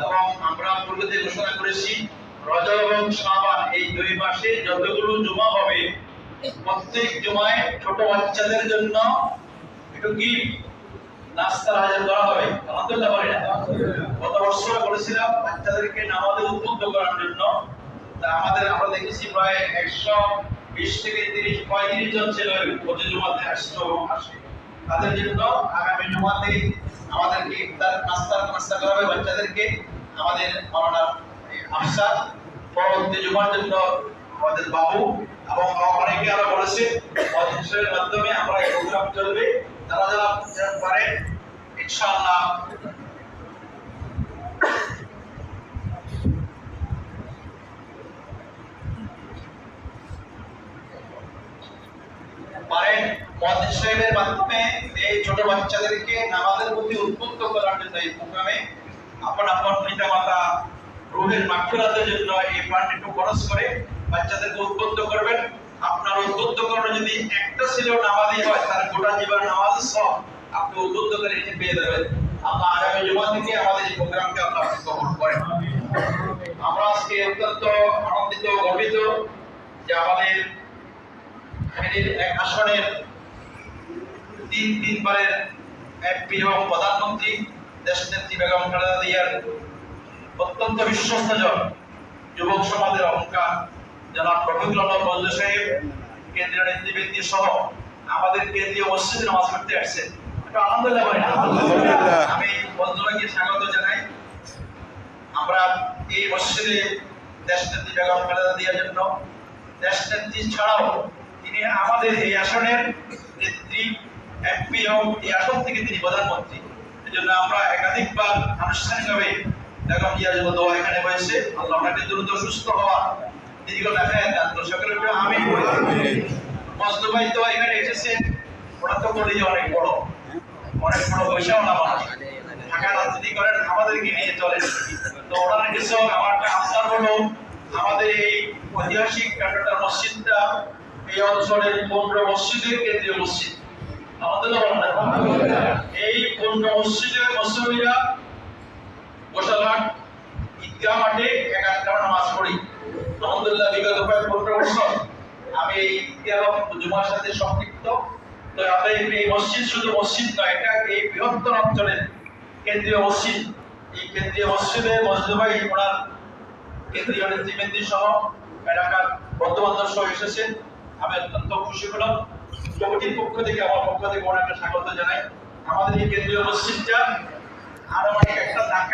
এবং আমরা পূর্বে ঘোষণা করেছি রজব এবং শাবান এই 2 মাসে যতগুলো জুমা হবে প্রত্যেক জুমায় ছোট বাচ্চাদের জন্য একটু গিফট নাস্তার আয়োজন করা হবে। আলহামদুলিল্লাহ বলেন। গত বছর বলেছিলাম বাচ্চাদেরকে নামাজে উদ্বুদ্ধ করার জন্য। তা আমরা দেখেছি প্রায় 120 থেকে 35 জন ছেলে প্রতি জুমাতে আসছে এবং আসে। তাদের জন্য আগামী জুমাতে আমাদেরকে ইফতার নাস্তা করা হবে বাচ্চাদেরকে। আমাদের মাওলানা আফসার পরবর্তী জুমার জন্য আমাদের বাবু এবং অনেকে আরো বলেছে মসজিদের মাধ্যমে আমরা এই প্রোগ্রাম চলবে। যারা যারা পারেন ইনশাআল্লাহ পারেন মসজিদের মাধ্যমে এই ছোট বাচ্চাদেরকে নামাজের প্রতি উদ্বুদ্ধ করার জন্য এই প্রোগ্রামে আপন পিতামাতা রুহের মাগফিরাতের জন্য এই ফান্ড একটু খরচ করে বাচ্চাদেরকে উদ্বুদ্ধ করবেন। আপনার উদ্বুদ্ধ করানো যদি একটা ছেলেও নামাজি হয় তার গোটা জীবন নামাজ সব আপনি উদ্বুদ্ধ করে এটি পেয়ে যাবেন। আমরা আগামী জুমা থেকে আমাদের এই প্রোগ্রামকে আল্লাহ কবুল করেন। আমরা আজকে অত্যন্ত আনন্দিত গর্বিত যে আমাদের এক আসনের তিনবারের এমপি এবং প্রধানমন্ত্রী দেশনেত্রী বেগম খালেদা জিয়ার অত্যন্ত বিশ্বস্তজন যুবক সমাজের অহংকার জনাব রফিকুল বন্ধু সাহেব কেন্দ্রীয় নেতৃবৃন্দ সহ আমাদের কেন্দ্রীয় মসজিদে নামাজ পড়তে আসছেন। আলহামদুলিল্লাহ বলেন। আমি বন্ধুরাকে স্বাগত জানাই। আমরা এই মসজিদে দেশনেত্রী বেগম খালেদা জিয়ার জন্য দেশনেত্রী ছাড়াও তিনি আমাদের এই আসনের নেত্রী এমপি এবং এই আসন থেকে তিনি প্রধানমন্ত্রী। এই জন্য আমরা একাধিকবার আনুষ্ঠানিকভাবে বেগম জিয়ার জন্য দোয়া এখানে হয়েছে। আল্লাহ আপনাকে দ্রুত সুস্থ হওয়া দীর্ঘ দেখায় দান করুন। সকলের জন্য আমিন। মজদু ভাই তো এখানে এসেছেন, ওরা তো বলি অনেক বড় পয়সাও না মানুষ ঢাকা রাজনীতি করেন, আমাদেরকে নিয়ে চলেন। তো ওনার কিছু আমার একটা আবদার হলো আমাদের এই ঐতিহাসিক কাটাটার মসজিদটা এই অঞ্চলের 15 মসজিদের কেন্দ্রীয় মসজিদ। এই 15 মসজিদের মুসল্লিরা গোসালহাট ঈদগাহ মাঠে একাত্তর নামাজ পড়ি। আলহামদুলিল্লাহ বিগত প্রায় 15 বছর আমি এই ঈদগাহ জুমার সাথে সম্পৃক্ত। তো আমাদের এই মসজিদ শুধু মসজিদ নয়, এটা এই বৃহত্তর অঞ্চলের কেন্দ্রীয় মসজিদ। এই কেন্দ্রীয় মসজিদে মসজিদ ভাই ওনার কেন্দ্রীয় নেতৃবৃন্দ সহ এলাকার বন্ধু-বান্ধব সহ এসেছেন। আমি অত্যন্ত খুশি হলাম। কমিটির পক্ষ থেকে আমার পক্ষ থেকে ওনাকে স্বাগত জানাই। আমাদের এই কেন্দ্রীয় মসজিদটা আরো একটা ঢাকা